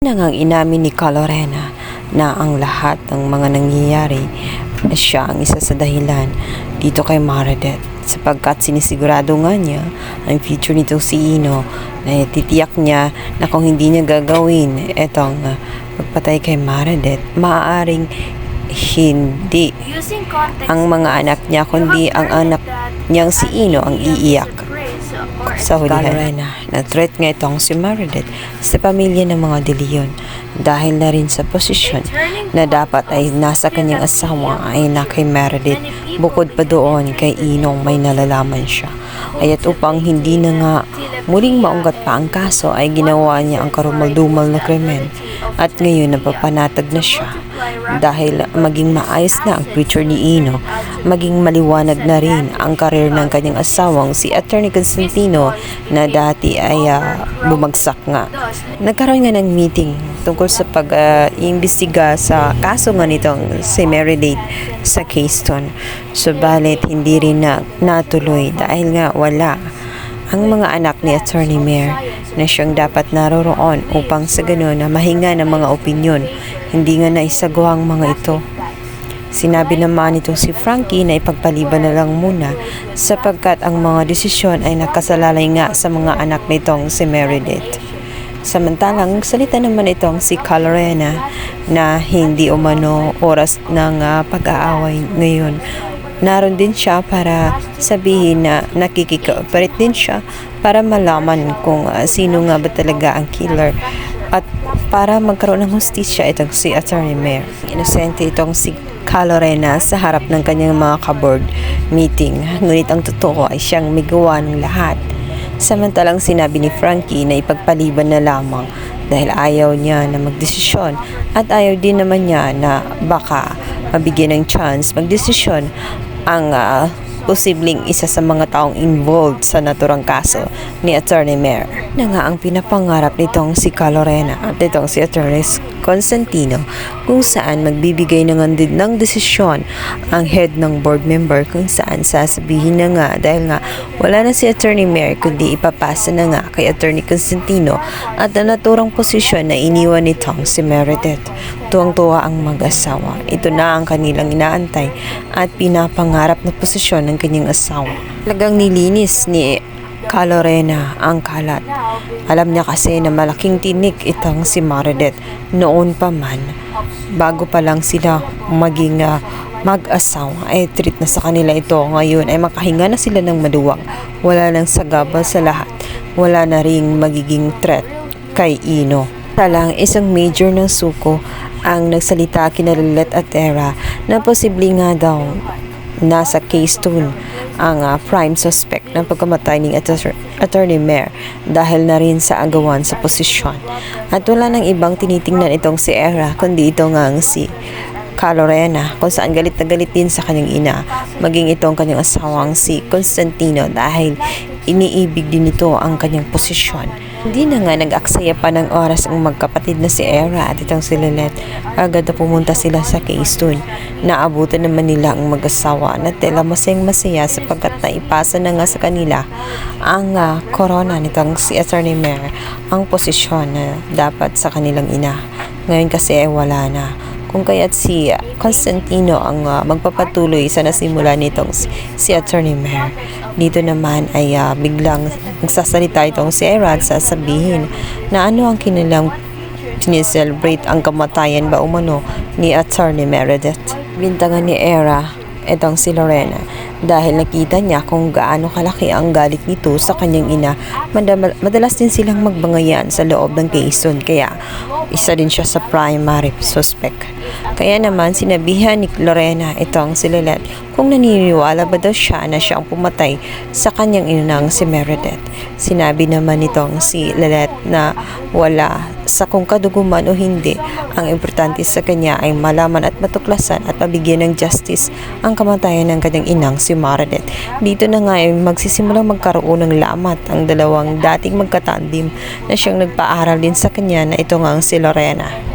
Nangang inamin ni Calorena na ang lahat ng mga nangyayari ay siya ang isa sa dahilan dito kay Meredith, sapagkat sinisigurado nga niya ang future nito si Ino, na titiyak niya na kung hindi niya gagawin etong magpatay kay Meredith, maaaring hindi ang mga anak niya kundi ang anak niyang si Ino ang iiyak sa hulihan. Na threat nga itong si Meredith sa pamilya ng mga De Leon dahil na rin sa posisyon na dapat ay nasa kanyang asawa ay na kay Meredith, bukod pa doon kay Inong may nalalaman siya. Kaya't upang hindi na nga muling maunggat pa ang kaso ay ginawa niya ang karumal-dumal na krimen, at ngayon napapanatag na siya dahil maging maayos na ang future ni Ino, maging maliwanag na rin ang karir ng kanyang asawang si Attorney Constantino na dati ay bumagsak nga. Nagkaroon nga ng meeting tungkol sa pag-iimbestiga sa kaso nga nitong si Meredith sa Keystone. Subalit hindi rin natuloy dahil nga wala ang mga anak ni Attorney Mayor na siyang dapat naroroon upang sa gano'n na mahinga ng mga opinyon. Hindi nga naisagawa ang mga ito. Sinabi naman itong si Frankie na ipagpaliban na lang muna sapagkat ang mga desisyon ay nakasalalay nga sa mga anak nitong si Meredith. Samantalang salita naman itong si Calorena na hindi umano oras ng pag-aaway ngayon. Naroon din siya para sabihin na nakikikooperate din siya para malaman kung sino nga ba talaga ang killer at para magkaroon ng hustisya itong si Attorney Mayor. Inosente itong si Calorena sa harap ng kanyang mga ka-board meeting, ngunit ang totoo ay siyang may gawa ng lahat. Samantalang sinabi ni Frankie na ipagpaliban na lamang dahil ayaw niya na magdesisyon at ayaw din naman niya na baka mabigyan ng chance magdesisyon ang posibleng isa sa mga taong involved sa naturang kaso ni Attorney Mayor. Na nga ang pinapangarap nitong si Calorena at nitong si Attorney Constantino, kung saan magbibigay na nga din ng desisyon ang head ng board member, kung saan sasabihin na nga dahil nga wala na si Attorney Mayor kundi ipapasa na nga kay Attorney Constantino at ang naturang posisyon na iniwan nitong si Meredith. Tuwang-tuwa ang mag-asawa. Ito na ang kanilang inaantay at pinapangarap na posisyon ng kanyang asawa. Talagang nilinis ni Calorena ang kalat. Alam niya kasi na malaking tinik itong si Meredith noon pa man, bago pa lang sila maging mag-asawa, ay treat na sa kanila ito. Ngayon ay makahinga na sila ng maduwag. Wala nang sagabal sa lahat. Wala na ring magiging threat kay Ino. Talang isang major ng suko ang nagsalita kina Lilet at Era na posible nga daw nasa Keystone ang prime suspect ng pagkamatay ni Attorney Mayor dahil na rin sa agawan sa posisyon. At wala nang ibang tinitingnan itong si Era kundi ito nga si Calorena, kung saan galit na galit din sa kanyang ina, maging itong kanyang asawang si Constantino dahil iniibig din ito ang kanyang posisyon. Hindi na nga nag-aksaya pa ng oras ang magkapatid na si Era at itong si Lilet. Agad na pumunta sila sa Keystone. Naabutan naman nila ang mag-asawa na tela masayang-masaya sapagkat naipasa na nga sa kanila ang corona nitong si Attorney Mayor, ang posisyon na dapat sa kanilang ina. Ngayon kasi ay wala na. Kung kaya't si Constantino ang magpapatuloy sa nasimula nitong si Attorney Mayor. Dito naman ay biglang magsasalita itong si Era at sasabihin na ano ang kanilang sineselebrate, ang kamatayan ba umano ni Attorney Meredith. Bintangan ni Era itong si Lorena dahil nakita niya kung gaano kalaki ang galit nito sa kanyang ina. Madalas din silang magbangayan sa loob ng Keystone, kaya isa din siya sa primary suspect. Kaya naman sinabihan ni Lorena itong si Lilet kung naniniwala ba daw siya na siya ang pumatay sa kanyang inang si Meredith. Sinabi naman nitong si Lilet na wala sa kung kaduguman o hindi. Ang importante sa kanya ay malaman at matuklasan at mabigyan ng justice ang kamatayan ng kanyang inang si Meredith. Dito na nga ay magsisimulang magkaroon ng lamat ang dalawang dating magkatandim na siyang nagpaaral din sa kanya na ito nga ang si Lorena.